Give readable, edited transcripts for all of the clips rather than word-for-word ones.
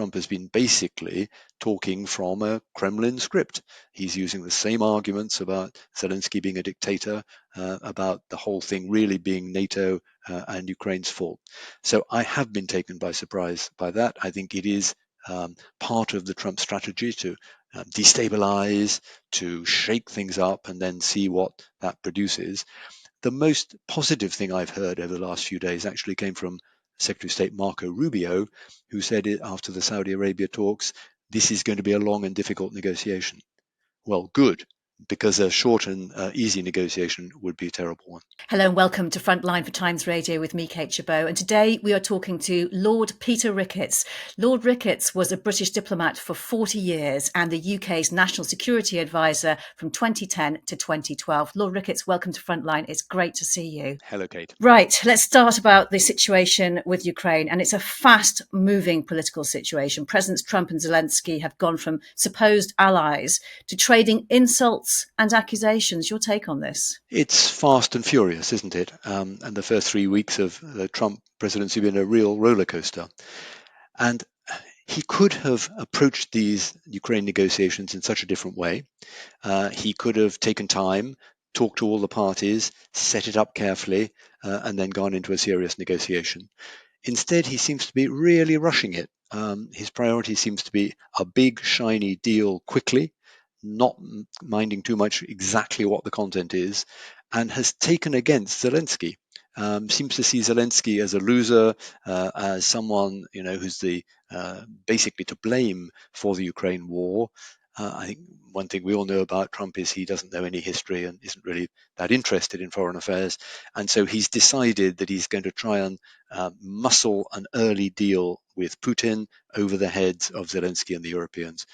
Trump has been basically talking from a Kremlin script. He's using the same arguments about Zelensky being a dictator, about the whole thing really being NATO and Ukraine's fault. So I have been taken by surprise by that. I think it is part of the Trump strategy to destabilize, to shake things up, and then see what that produces. The most positive thing I've heard over the last few days actually came from Secretary of State Marco Rubio, who said it after the Saudi Arabia talks, this is going to be a long and difficult negotiation. Well, good, because a short and easy negotiation would be a terrible one. Hello and welcome to Frontline for Times Radio with me, Kate Chabot. And today we are talking to Lord Peter Ricketts. Lord Ricketts was a British diplomat for 40 years and the UK's National Security Advisor from 2010 to 2012. Lord Ricketts, welcome to Frontline. It's great to see you. Hello, Kate. Right, let's start about the situation with Ukraine. And it's a fast-moving political situation. Presidents Trump and Zelensky have gone from supposed allies to trading insults and accusations. Your take on this? It's fast and furious, isn't it? And the first 3 weeks of the Trump presidency have been a real roller coaster. And he could have approached these Ukraine negotiations in such a different way. He could have taken time, talked to all the parties, set it up carefully, and then gone into a serious negotiation. Instead, he seems to be really rushing it. His priority seems to be a big, shiny deal quickly, not minding too much exactly what the content is, and has taken against Zelensky. Seems to see Zelensky as a loser, as someone who's basically to blame for the Ukraine war. I think one thing we all know about Trump is he doesn't know any history and isn't really that interested in foreign affairs, and so he's decided that he's going to try and muscle an early deal with Putin over the heads of Zelensky and the Europeans.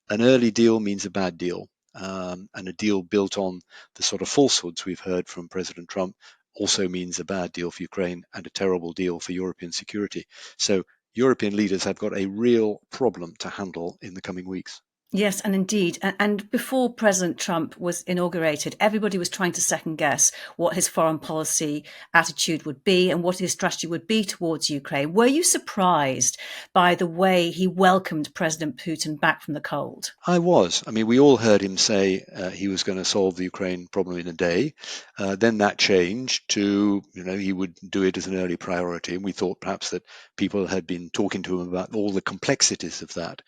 An early deal means a bad deal, and a deal built on the sort of falsehoods we've heard from President Trump also means a bad deal for Ukraine and a terrible deal for European security. So European leaders have got a real problem to handle in the coming weeks. Yes, and indeed. And before President Trump was inaugurated, everybody was trying to second guess what his foreign policy attitude would be and what his strategy would be towards Ukraine. Were you surprised by the way he welcomed President Putin back from the cold? I was. I mean, we all heard him say he was going to solve the Ukraine problem in a day. Then that changed to, he would do it as an early priority. And we thought perhaps that people had been talking to him about all the complexities of that.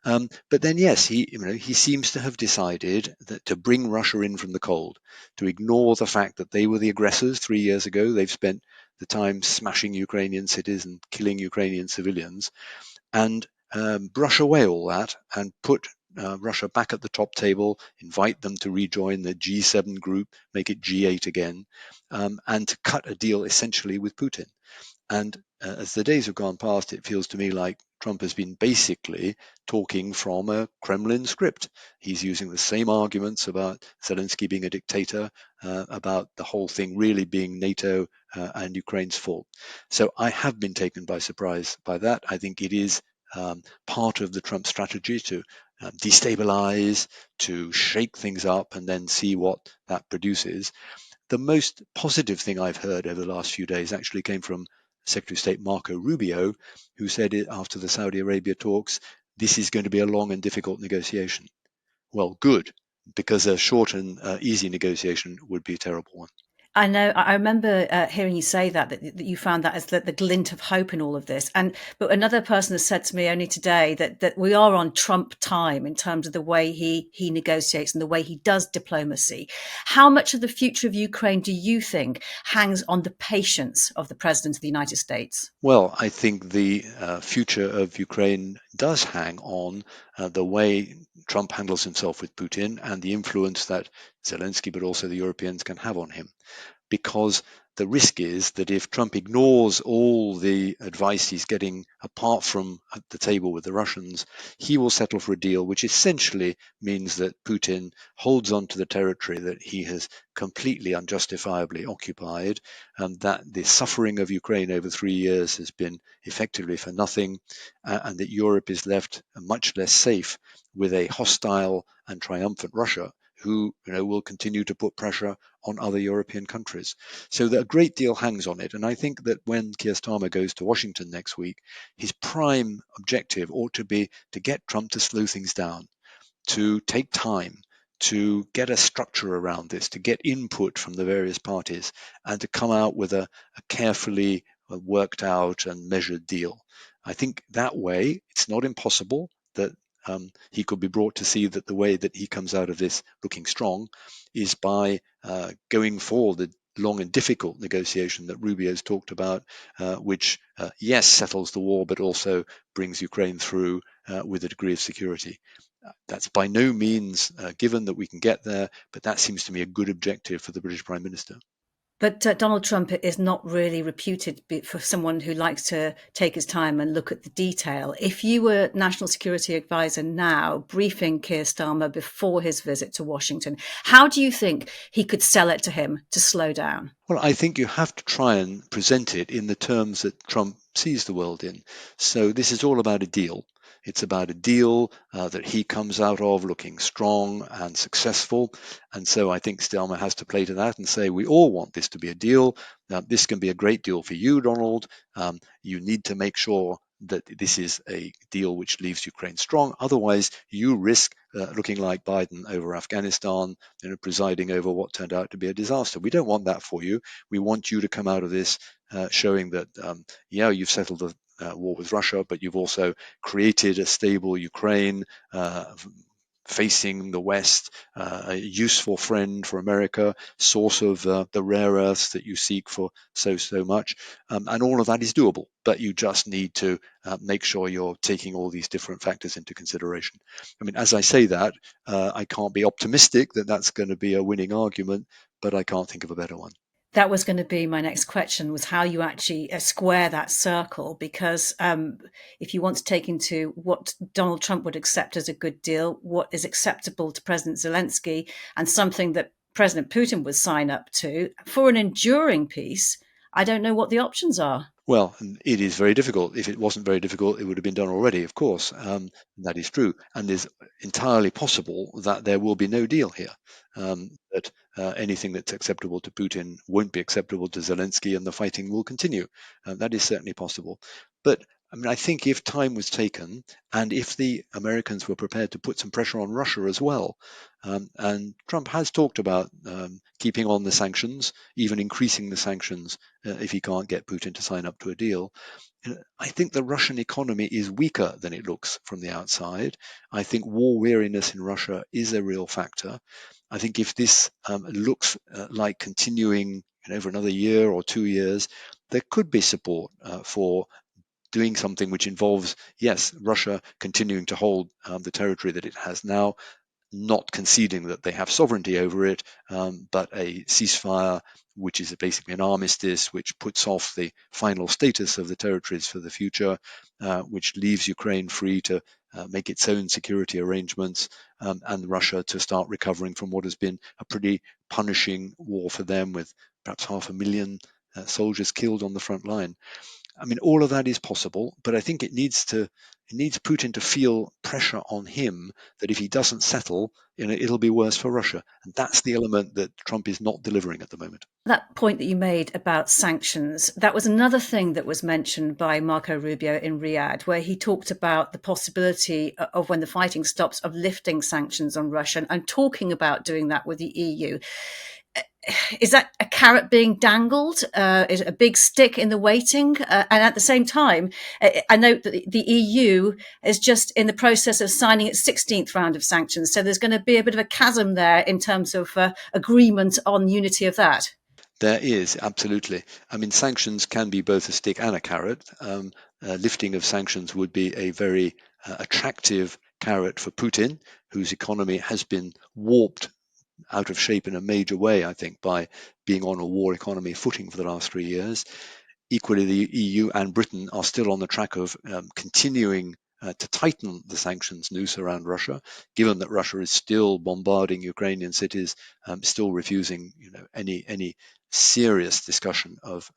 But then, yes, he seems to have decided that to bring Russia in from the cold, to ignore the fact that they were the aggressors 3 years ago. They've spent the time smashing Ukrainian cities and killing Ukrainian civilians, and brush away all that and put Russia back at the top table, invite them to rejoin the G7 group, make it G8 again, and to cut a deal essentially with Putin. And as the days have gone past, it feels to me like Trump has been basically talking from a Kremlin script. He's using the same arguments about Zelensky being a dictator, about the whole thing really being NATO and Ukraine's fault. So I have been taken by surprise by that. I think it is part of the Trump strategy to destabilize, to shake things up, and then see what that produces. The most positive thing I've heard over the last few days actually came from Secretary of State Marco Rubio, who said it after the Saudi Arabia talks, this is going to be a long and difficult negotiation. Well, good, because a short and easy negotiation would be a terrible one. I know. I remember hearing you say that you found that as the glint of hope in all of this. But another person has said to me only today that we are on Trump time in terms of the way he negotiates and the way he does diplomacy. How much of the future of Ukraine do you think hangs on the patience of the President of the United States? Well, I think the future of Ukraine does hang on the way Trump handles himself with Putin and the influence that Zelensky, but also the Europeans, can have on him. Because the risk is that if Trump ignores all the advice he's getting apart from at the table with the Russians, he will settle for a deal which essentially means that Putin holds on to the territory that he has completely unjustifiably occupied, and that the suffering of Ukraine over 3 years has been effectively for nothing, and that Europe is left much less safe with a hostile and triumphant Russia who will continue to put pressure on other European countries. So that a great deal hangs on it. And I think that when Keir Starmer goes to Washington next week, his prime objective ought to be to get Trump to slow things down, to take time, to get a structure around this, to get input from the various parties, and to come out with a carefully worked out and measured deal. I think that way it's not impossible that he could be brought to see that the way that he comes out of this looking strong is by going for the long and difficult negotiation that Rubio's talked about, which, yes, settles the war, but also brings Ukraine through with a degree of security. That's by no means given that we can get there, but that seems to me a good objective for the British Prime Minister. But Donald Trump is not really reputed for someone who likes to take his time and look at the detail. If you were National Security Advisor now, briefing Keir Starmer before his visit to Washington, how do you think he could sell it to him to slow down? Well, I think you have to try and present it in the terms that Trump sees the world in. So this is all about a deal. It's about a deal that he comes out of looking strong and successful. And so I think Stelmer has to play to that and say, we all want this to be a deal. This can be a great deal for you, Donald. You need to make sure that this is a deal which leaves Ukraine strong. Otherwise, you risk looking like Biden over Afghanistan, presiding over what turned out to be a disaster. We don't want that for you. We want you to come out of this showing that, you've settled the war with Russia, but you've also created a stable Ukraine facing the West, a useful friend for America, source of the rare earths that you seek for so much. And all of that is doable, but you just need to make sure you're taking all these different factors into consideration. I mean, as I say that, I can't be optimistic that that's going to be a winning argument, but I can't think of a better one. That was going to be my next question, was how you actually square that circle, because if you want to take into what Donald Trump would accept as a good deal, what is acceptable to President Zelensky, and something that President Putin would sign up to for an enduring peace, I don't know what the options are. Well, it is very difficult. If it wasn't very difficult, it would have been done already, of course. That is true. And it's entirely possible that there will be no deal here, that anything that's acceptable to Putin won't be acceptable to Zelensky and the fighting will continue. That is certainly possible. But I mean, I think if time was taken and if the Americans were prepared to put some pressure on Russia as well, and Trump has talked about keeping on the sanctions, even increasing the sanctions if he can't get Putin to sign up to a deal. I think the Russian economy is weaker than it looks from the outside. I think war weariness in Russia is a real factor. I think if this looks like continuing for another year or 2 years, there could be support for doing something which involves, yes, Russia continuing to hold the territory that it has now, not conceding that they have sovereignty over it, but a ceasefire, which is basically an armistice, which puts off the final status of the territories for the future, which leaves Ukraine free to make its own security arrangements, and Russia to start recovering from what has been a pretty punishing war for them, with perhaps 500,000 soldiers killed on the front line. I mean, all of that is possible, but I think it needs Putin to feel pressure on him that if he doesn't settle, it'll be worse for Russia, and that's the element that Trump is not delivering at the moment. That point that you made about sanctions, that was another thing that was mentioned by Marco Rubio in Riyadh, where he talked about the possibility of, when the fighting stops, of lifting sanctions on Russia and talking about doing that with the EU. Is that a carrot being dangled? Is it a big stick in the waiting? And at the same time, I note that the EU is just in the process of signing its 16th round of sanctions. So there's going to be a bit of a chasm there in terms of agreement on unity of that. There is, absolutely. I mean, sanctions can be both a stick and a carrot. Lifting of sanctions would be a very attractive carrot for Putin, whose economy has been warped out of shape in a major way, I think, by being on a war economy footing for the last 3 years. Equally, the EU and Britain are still on the track of continuing to tighten the sanctions noose around Russia, given that Russia is still bombarding Ukrainian cities, still refusing any serious discussion of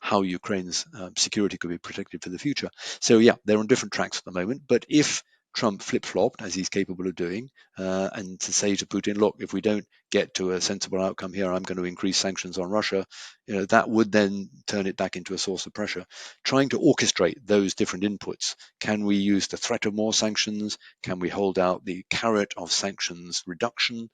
how Ukraine's security could be protected for the future. So yeah, they're on different tracks at the moment. But if Trump flip-flopped, as he's capable of doing, and to say to Putin, look, if we don't get to a sensible outcome here, I'm going to increase sanctions on Russia, that would then turn it back into a source of pressure. Trying to orchestrate those different inputs. Can we use the threat of more sanctions? Can we hold out the carrot of sanctions reduction?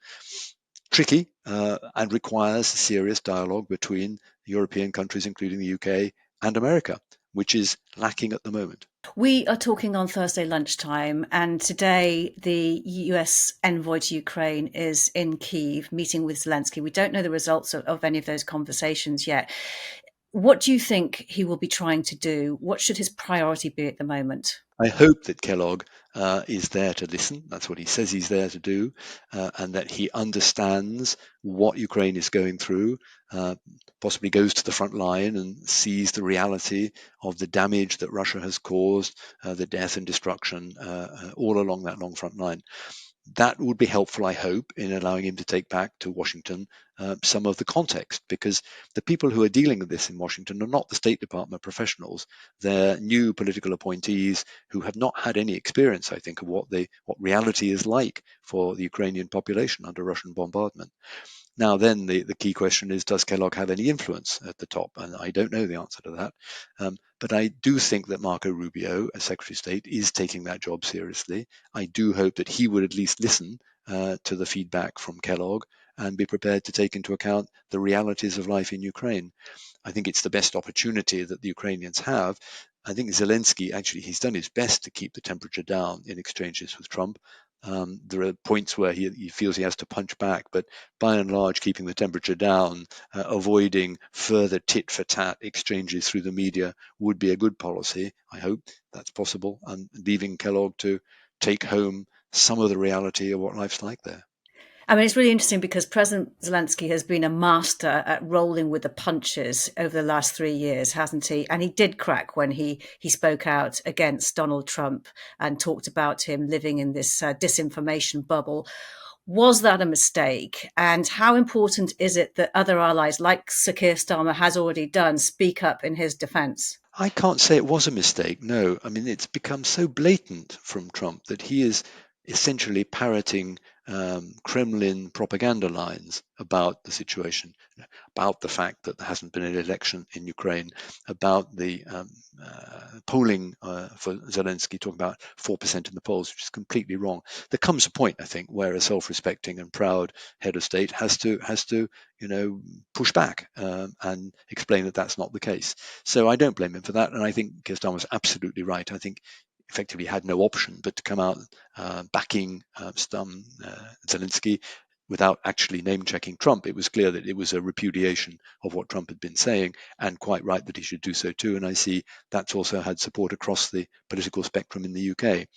Tricky and requires serious dialogue between European countries, including the UK and America, which is lacking at the moment. We are talking on Thursday lunchtime, and today the US envoy to Ukraine is in Kyiv meeting with Zelensky. We don't know the results of any of those conversations yet. What do you think he will be trying to do? What should his priority be at the moment? I hope that Kellogg is there to listen. That's what he says he's there to do, and that he understands what Ukraine is going through, uh, possibly goes to the front line and sees the reality of the damage that Russia has caused, the death and destruction all along that long front line. That would be helpful, I hope, in allowing him to take back to Washington some of the context, because the people who are dealing with this in Washington are not the State Department professionals. They're new political appointees who have not had any experience, I think, of what reality is like for the Ukrainian population under Russian bombardment. Now, then, the key question is, does Kellogg have any influence at the top? And I don't know the answer to that. But I do think that Marco Rubio, as Secretary of State, is taking that job seriously. I do hope that he would at least listen to the feedback from Kellogg and be prepared to take into account the realities of life in Ukraine. I think it's the best opportunity that the Ukrainians have. I think Zelensky, actually, he's done his best to keep the temperature down in exchanges with Trump. There are points where he feels he has to punch back, but by and large, keeping the temperature down, avoiding further tit for tat exchanges through the media would be a good policy. I hope that's possible, and leaving Kellogg to take home some of the reality of what life's like there. I mean, it's really interesting because President Zelensky has been a master at rolling with the punches over the last 3 years, hasn't he? And he did crack when he spoke out against Donald Trump and talked about him living in this disinformation bubble. Was that a mistake? And how important is it that other allies, like Sir Keir Starmer has already done, speak up in his defence? I can't say it was a mistake. No, I mean, it's become so blatant from Trump that he is essentially parroting Kremlin propaganda lines about the situation, about the fact that there hasn't been an election in Ukraine, about the polling for Zelensky, talking about 4% in the polls, which is completely wrong. There comes a point, I think, where a self-respecting and proud head of state has to push back and explain that that's not the case. So I don't blame him for that, and I think Keir Starmer was absolutely right. I think effectively had no option but to come out backing Zelensky without actually name checking Trump. It was clear that it was a repudiation of what Trump had been saying, and quite right that he should do so too. And I see that's also had support across the political spectrum in the UK. I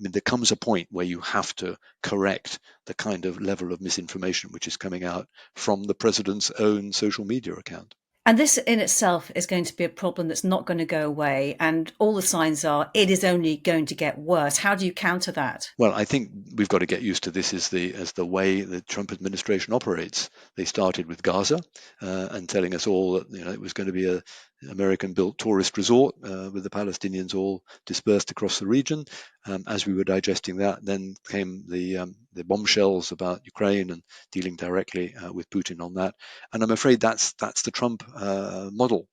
mean, there comes a point where you have to correct the kind of level of misinformation which is coming out from the president's own social media account. And this in itself is going to be a problem that's not going to go away. And all the signs are it is only going to get worse. How do you counter that? Well, I think we've got to get used to this as the way the Trump administration operates. They started with Gaza and telling us all that it was going to be a American-built tourist resort with the Palestinians all dispersed across the region. As we were digesting that, then came the bombshells about Ukraine and dealing directly with Putin on that. And I'm afraid that's the Trump model: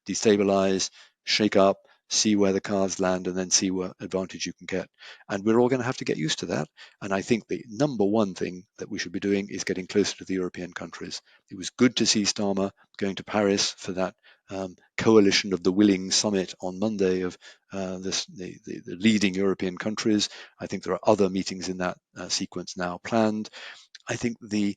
destabilize, shake up, see where the cards land, and then see what advantage you can get. And we're all going to have to get used to that. And I think the number one thing that we should be doing is getting closer to the European countries. It was good to see Starmer going to Paris for that coalition of the willing summit on Monday of the leading European countries. I think there are other meetings in that sequence now planned. I think the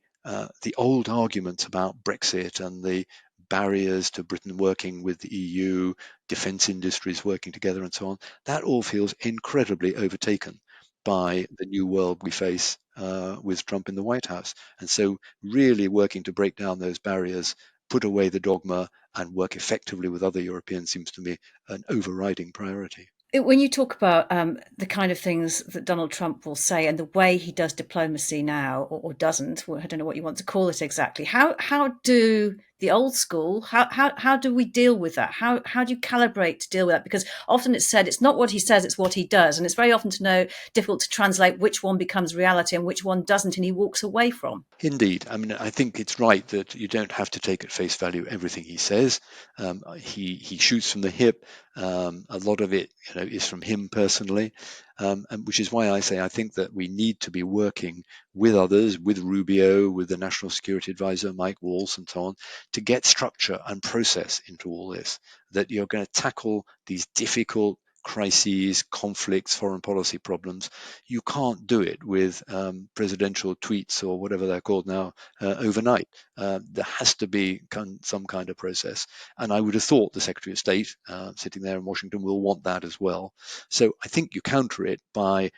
old arguments about Brexit and the barriers to Britain working with the EU, defence industries working together, and so on, that all feels incredibly overtaken by the new world we face with Trump in the White House. And so, really working to break down those barriers, put away the dogma, and work effectively with other Europeans seems to me an overriding priority. When you talk about the kind of things that Donald Trump will say and the way he does diplomacy now or doesn't, well, I don't know what you want to call it exactly. How do the old school, how do we deal with that? How do you calibrate to deal with that? Because often it's said it's not what he says, it's what he does. And it's very often to know difficult to translate which one becomes reality and which one doesn't, and he walks away from. Indeed. I mean, I think it's right that you don't have to take at face value everything he says. He shoots from the hip. A lot of it, is from him personally, and which is why I say I think that we need to be working with others, with Rubio, with the National Security Advisor Mike Waltz, and so on, to get structure and process into all this. That you're going to tackle these difficult crises, conflicts, foreign policy problems. You can't do it with presidential tweets or whatever they're called now overnight. There has to be some kind of process. And I would have thought the Secretary of State sitting there in Washington will want that as well. So I think you counter it by,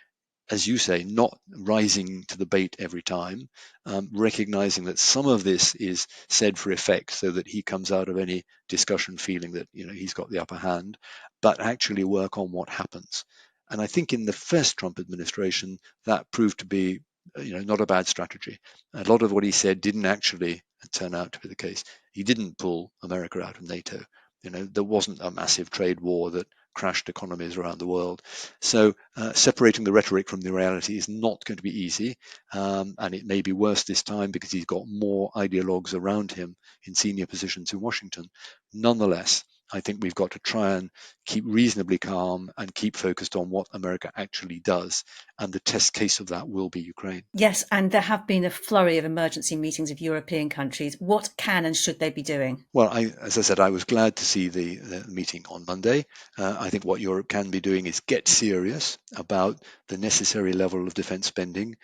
as you say, not rising to the bait every time, recognizing that some of this is said for effect so that he comes out of any discussion feeling that he's got the upper hand, but actually work on what happens. And I think in the first Trump administration, that proved to be not a bad strategy. A lot of what he said didn't actually turn out to be the case. He didn't pull America out of NATO. There wasn't a massive trade war that crashed economies around the world. So separating the rhetoric from the reality is not going to be easy, and it may be worse this time because he's got more ideologues around him in senior positions in Washington. Nonetheless, I think we've got to try and keep reasonably calm and keep focused on what America actually does, and the test case of that will be Ukraine. Yes, and there have been a flurry of emergency meetings of European countries. What can and should they be doing? Well, as I said, I was glad to see the meeting on Monday. I think what Europe can be doing is get serious about the necessary level of defense spending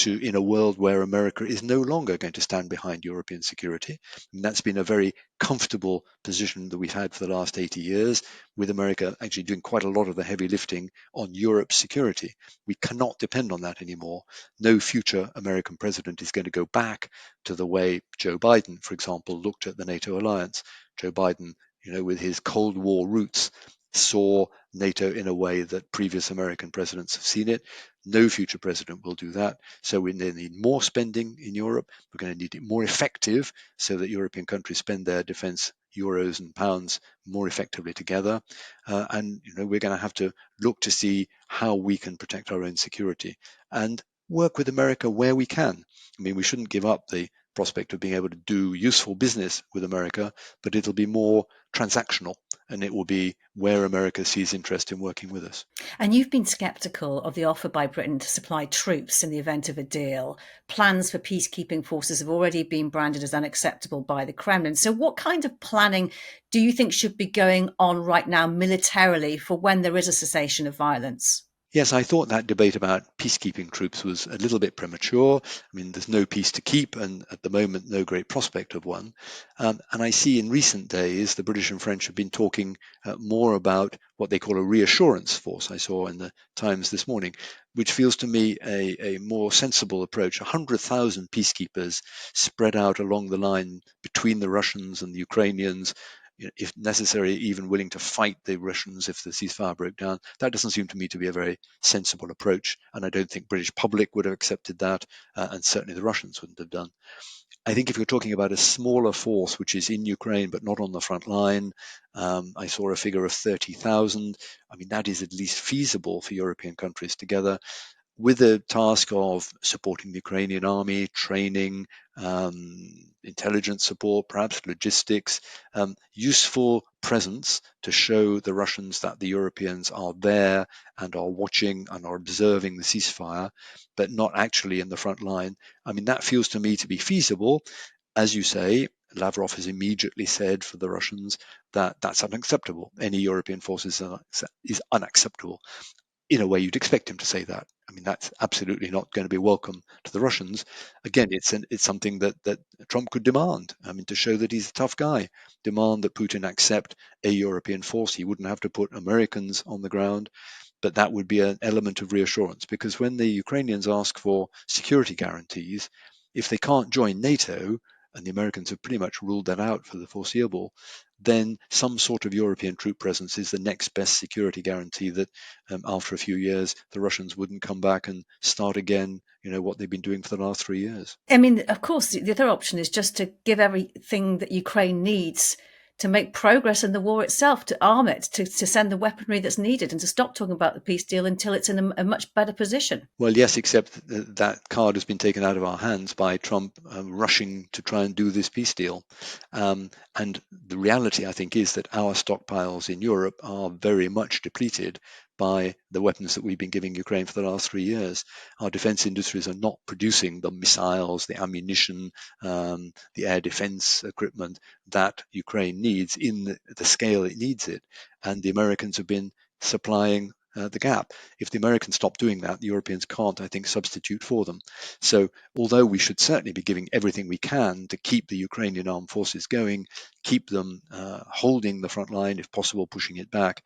in a world where America is no longer going to stand behind European security. And that's been a very comfortable position that we've had for the last 80 years, with America actually doing quite a lot of the heavy lifting on Europe's security. We cannot depend on that anymore. No future American president is going to go back to the way Joe Biden, for example, looked at the NATO alliance. Joe Biden, with his Cold War roots, saw NATO in a way that previous American presidents have seen it. No future president will do that. So we need more spending in Europe. We're going to need it more effective so that European countries spend their defense euros and pounds more effectively together. And we're going to have to look to see how we can protect our own security and work with America where we can. I mean, we shouldn't give up the prospect of being able to do useful business with America, but it'll be more transactional, and it will be where America sees interest in working with us. And you've been sceptical of the offer by Britain to supply troops in the event of a deal. Plans for peacekeeping forces have already been branded as unacceptable by the Kremlin. So, what kind of planning do you think should be going on right now militarily for when there is a cessation of violence? Yes, I thought that debate about peacekeeping troops was a little bit premature. I mean, there's no peace to keep, and at the moment, no great prospect of one. And I see in recent days, the British and French have been talking more about what they call a reassurance force. I saw in the Times this morning, which feels to me a more sensible approach. 100,000 peacekeepers spread out along the line between the Russians and the Ukrainians, if necessary, even willing to fight the Russians if the ceasefire broke down. That doesn't seem to me to be a very sensible approach, and I don't think British public would have accepted that, and certainly the Russians wouldn't have done. I think if you're talking about a smaller force which is in Ukraine but not on the front line, I saw a figure of 30,000. I mean, that is at least feasible for European countries together, with the task of supporting the Ukrainian army, training, intelligence support, perhaps logistics, useful presence to show the Russians that the Europeans are there and are watching and are observing the ceasefire, but not actually in the front line. I mean, that feels to me to be feasible. As you say, Lavrov has immediately said for the Russians that that's unacceptable. Any European forces is unacceptable. In a way, you'd expect him to say that. I mean, that's absolutely not going to be welcome to the Russians. Again, it's something that Trump could demand. I mean, to show that he's a tough guy, demand that Putin accept a European force. He wouldn't have to put Americans on the ground, but that would be an element of reassurance. Because when the Ukrainians ask for security guarantees, if they can't join NATO, and the Americans have pretty much ruled that out for the foreseeable, then some sort of European troop presence is the next best security guarantee that after a few years the Russians wouldn't come back and start again, what they've been doing for the last 3 years. I mean, of course, the other option is just to give everything that Ukraine needs to make progress in the war itself, to arm it, to send the weaponry that's needed, and to stop talking about the peace deal until it's in a much better position. Well, yes, except that card has been taken out of our hands by Trump rushing to try and do this peace deal. And the reality, I think, is that our stockpiles in Europe are very much depleted by the weapons that we've been giving Ukraine for the last 3 years. Our defense industries are not producing the missiles, the ammunition, the air defense equipment that Ukraine needs in the scale it needs it. And the Americans have been supplying the gap. If the Americans stop doing that, the Europeans can't, I think, substitute for them. So although we should certainly be giving everything we can to keep the Ukrainian armed forces going, keep them holding the front line, if possible, pushing it back,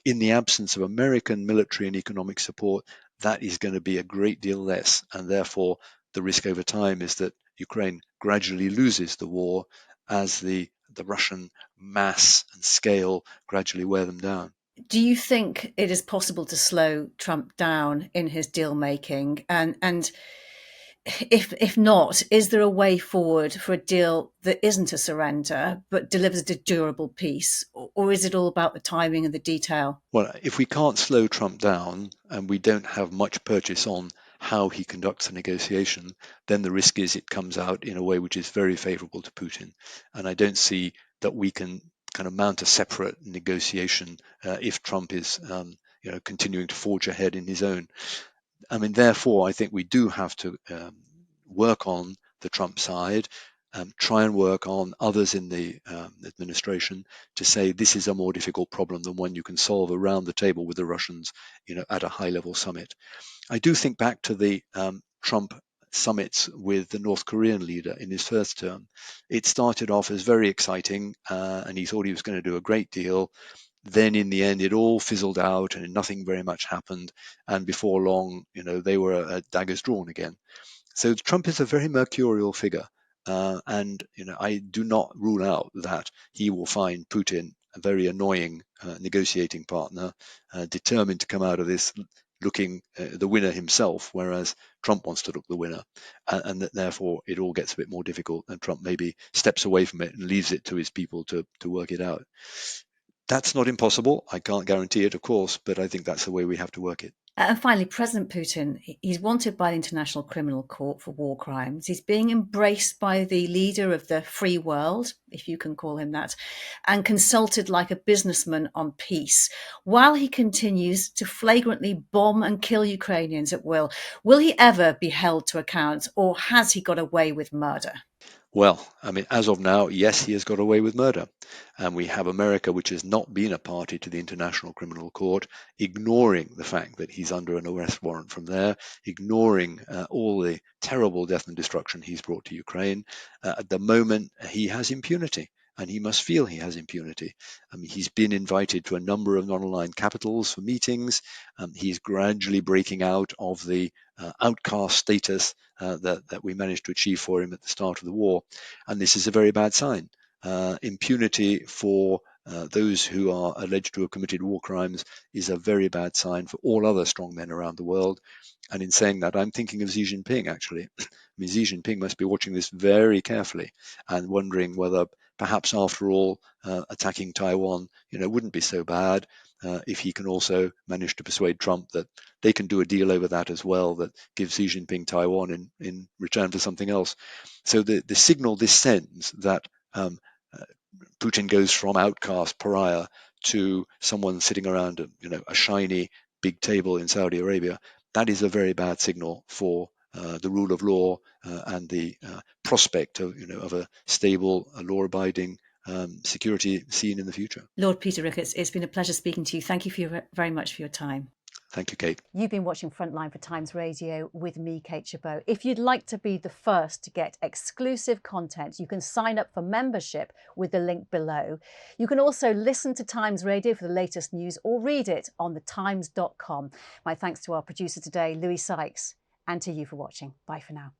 in the absence of American military and economic support, that is going to be a great deal less. And therefore, the risk over time is that Ukraine gradually loses the war as the Russian mass and scale gradually wear them down. Do you think it is possible to slow Trump down in his deal making? And if not, is there a way forward for a deal that isn't a surrender but delivers a durable peace, or is it all about the timing and the detail? Well, if we can't slow Trump down and we don't have much purchase on how he conducts the negotiation, then the risk is it comes out in a way which is very favorable to Putin. And I don't see that we can kind of mount a separate negotiation if Trump is continuing to forge ahead in his own. I mean, therefore, I think we do have to work on the Trump side, try and work on others in the administration to say this is a more difficult problem than one you can solve around the table with the Russians, at a high-level summit. I do think back to the Trump summits with the North Korean leader in his first term. It started off as very exciting, and he thought he was going to do a great deal. Then in the end, it all fizzled out and nothing very much happened. And before long, they were at daggers drawn again. So Trump is a very mercurial figure. And I do not rule out that he will find Putin a very annoying negotiating partner, determined to come out of this looking the winner himself, whereas Trump wants to look the winner, and that therefore it all gets a bit more difficult, and Trump maybe steps away from it and leaves it to his people to work it out. That's not impossible. I can't guarantee it, of course, but I think that's the way we have to work it. And finally, President Putin, he's wanted by the International Criminal Court for war crimes. He's being embraced by the leader of the free world, if you can call him that, and consulted like a businessman on peace, while he continues to flagrantly bomb and kill Ukrainians at will. Will he ever be held to account, or has he got away with murder? Well, I mean, as of now, yes, he has got away with murder. And we have America, which has not been a party to the International Criminal Court, ignoring the fact that he's under an arrest warrant from there, ignoring all the terrible death and destruction he's brought to Ukraine. At the moment, he has impunity. And he must feel he has impunity. I mean, he's been invited to a number of non-aligned capitals for meetings. He's gradually breaking out of the outcast status that we managed to achieve for him at the start of the war. And this is a very bad sign. Impunity for those who are alleged to have committed war crimes is a very bad sign for all other strong men around the world. And in saying that, I'm thinking of Xi Jinping, actually. I mean, Xi Jinping must be watching this very carefully and wondering whether perhaps after all, attacking Taiwan, wouldn't be so bad if he can also manage to persuade Trump that they can do a deal over that as well that gives Xi Jinping Taiwan in return for something else. So the signal this sends that Putin goes from outcast pariah to someone sitting around a shiny big table in Saudi Arabia, that is a very bad signal for the rule of law and the prospect of a stable, law-abiding security scene in the future. Lord Peter Ricketts, it's been a pleasure speaking to you. Thank you very much for your time. Thank you, Kate. You've been watching Frontline for Times Radio with me, Kate Chabot. If you'd like to be the first to get exclusive content, you can sign up for membership with the link below. You can also listen to Times Radio for the latest news or read it on thetimes.com. My thanks to our producer today, Louis Sykes, and to you for watching. Bye for now.